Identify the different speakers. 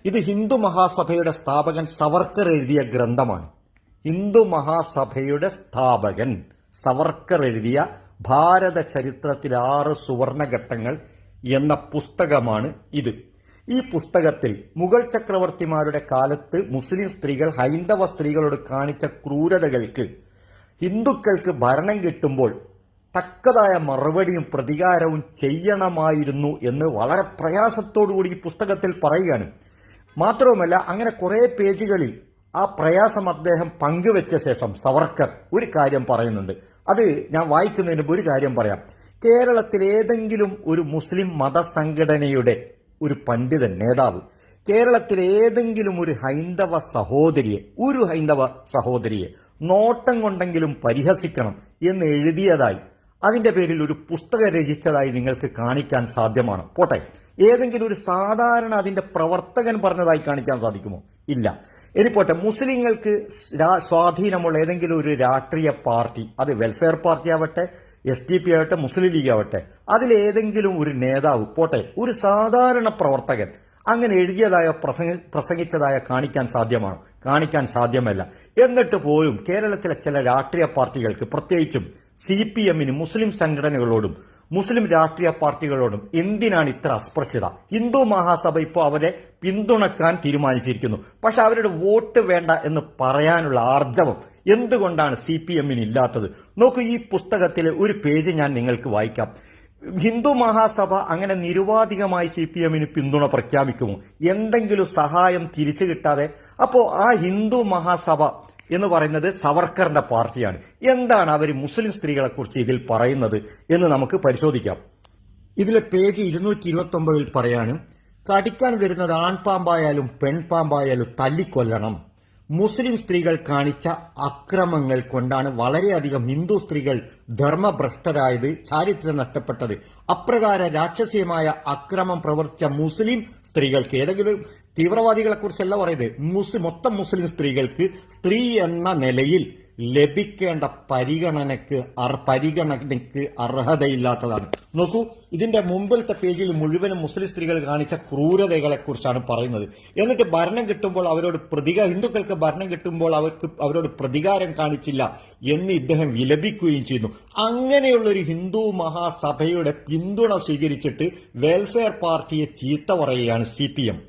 Speaker 1: ഇത് ഹിന്ദു മഹാസഭയുടെ സ്ഥാപകൻ സവർക്കർ എഴുതിയ ഗ്രന്ഥമാണ്. ഹിന്ദു മഹാസഭയുടെ സ്ഥാപകൻ സവർക്കർ എഴുതിയ ഭാരത ചരിത്രത്തിലെ 6 സുവർണഘട്ടങ്ങൾ എന്ന പുസ്തകമാണ് ഇത്. ഈ പുസ്തകത്തിൽ മുഗൾ ചക്രവർത്തിമാരുടെ കാലത്ത് മുസ്ലിം സ്ത്രീകൾ ഹൈന്ദവ സ്ത്രീകളോട് കാണിച്ച ക്രൂരതകൾക്ക് ഹിന്ദുക്കൾക്ക് ഭരണം കിട്ടുമ്പോൾ തക്കതായ മറുപടിയും പ്രതികാരവും ചെയ്യണമായിരുന്നു എന്ന് വളരെ പ്രയാസത്തോടുകൂടി ഈ പുസ്തകത്തിൽ പറയുകയാണ്. മാത്രവുമല്ല, അങ്ങനെ കുറെ പേജുകളിൽ ആ പ്രയാസം അദ്ദേഹം പങ്കുവെച്ച ശേഷം സവർക്കർ ഒരു കാര്യം പറയുന്നുണ്ട്. അത് ഞാൻ വായിക്കുന്നതിന് മുമ്പ് ഒരു കാര്യം പറയാം. കേരളത്തിൽ ഏതെങ്കിലും ഒരു മുസ്ലിം മതസംഘടനയുടെ ഒരു പണ്ഡിതൻ നേതാവ് കേരളത്തിലെ ഏതെങ്കിലും ഒരു ഹൈന്ദവ സഹോദരിയെ നോട്ടം കൊണ്ടെങ്കിലും പരിഹസിക്കണം എന്ന് എഴുതിയതായി, അതിന്റെ പേരിൽ ഒരു പുസ്തകം രചിച്ചതായി നിങ്ങൾക്ക് കാണിക്കാൻ സാധ്യമാണ്? പോട്ടെ, ഏതെങ്കിലും ഒരു സാധാരണ അതിന്റെ പ്രവർത്തകൻ പറഞ്ഞതായി കാണിക്കാൻ സാധിക്കുമോ? ഇല്ല. ഇനി പോട്ടെ, മുസ്ലിങ്ങൾക്ക് സ്വാധീനമുള്ള ഏതെങ്കിലും ഒരു രാഷ്ട്രീയ പാർട്ടി, അത് വെൽഫെയർ പാർട്ടി ആവട്ടെ, SDP ആവട്ടെ, മുസ്ലിം ലീഗ് ആവട്ടെ, അതിലേതെങ്കിലും ഒരു നേതാവ്, പോട്ടെ, ഒരു സാധാരണ പ്രവർത്തകൻ അങ്ങനെ എഴുതിയതായോ പ്രസംഗിച്ചതായോ കാണിക്കാൻ സാധ്യമാണോ? കാണിക്കാൻ സാധ്യമല്ല. എന്നിട്ട് പോലും കേരളത്തിലെ ചില രാഷ്ട്രീയ പാർട്ടികൾക്ക്, പ്രത്യേകിച്ചും CPM-ന്, മുസ്ലിം സംഘടനകളോടും മുസ്ലിം രാഷ്ട്രീയ പാർട്ടികളോടും എന്തിനാണ് ഇത്ര അസ്പൃശ്യത? ഹിന്ദു മഹാസഭ ഇപ്പോൾ അവരെ പിന്തുണക്കാൻ തീരുമാനിച്ചിരിക്കുന്നു. പക്ഷെ അവരുടെ വോട്ട് വേണ്ട എന്ന് പറയാനുള്ള ആർജവം എന്തുകൊണ്ടാണ് CPM-ന് ഇല്ലാത്തത്? നോക്കൂ, ഈ പുസ്തകത്തിലെ ഒരു പേജ് ഞാൻ നിങ്ങൾക്ക് വായിക്കാം. ഹിന്ദു മഹാസഭ അങ്ങനെ നിരുപാധികമായി CPM-ന് പിന്തുണ പ്രഖ്യാപിക്കുമോ? എന്തെങ്കിലും സഹായം തിരിച്ചു കിട്ടാതെ? അപ്പോ ആ ഹിന്ദു മഹാസഭ എന്ന് പറയുന്നത് സവർക്കറിന്റെ പാർട്ടിയാണ്. എന്താണ് അവർ മുസ്ലിം സ്ത്രീകളെ കുറിച്ച് ഇതിൽ പറയുന്നത് എന്ന് നമുക്ക് പരിശോധിക്കാം. ഇതിലെ പേജ് 229 പറയാണ്, കടിക്കാൻ വരുന്നത് ആൺപാമ്പായാലും പെൺപാമ്പായാലും തല്ലിക്കൊല്ലണം. മുസ്ലിം സ്ത്രീകൾ കാണിച്ച അക്രമങ്ങൾ കൊണ്ടാണ് വളരെയധികം ഹിന്ദു സ്ത്രീകൾ ധർമ്മഭ്രഷ്ടരായത്, ചാരിത്രം നഷ്ടപ്പെട്ടത്. അപ്രകാരം രാക്ഷസീയമായ അക്രമം പ്രവർത്തിച്ച മുസ്ലിം സ്ത്രീകൾക്ക്, ഏതെങ്കിലും തീവ്രവാദികളെ കുറിച്ചല്ല പറയുന്നത്, മൊത്തം മുസ്ലിം സ്ത്രീകൾക്ക് സ്ത്രീ എന്ന നിലയിൽ ലഭിക്കേണ്ട പരിഗണനയ്ക്ക് അർഹതയില്ലാത്തതാണ്. നോക്കൂ, ഇതിന്റെ മുമ്പിലത്തെ പേജിൽ മുഴുവനും മുസ്ലിം സ്ത്രീകൾ കാണിച്ച ക്രൂരതകളെ കുറിച്ചാണ് പറയുന്നത്. എന്നിട്ട് ഭരണം കിട്ടുമ്പോൾ ഹിന്ദുക്കൾക്ക് ഭരണം കിട്ടുമ്പോൾ അവരോട് പ്രതികാരം കാണിച്ചില്ല എന്ന് ഇദ്ദേഹം വിലപിക്കുകയും ചെയ്യുന്നു. അങ്ങനെയുള്ള ഒരു ഹിന്ദു മഹാസഭയുടെ പിന്തുണ സ്വീകരിച്ചിട്ട് വെൽഫെയർ പാർട്ടിയെ ചീത്ത പറയുകയാണ് CPM.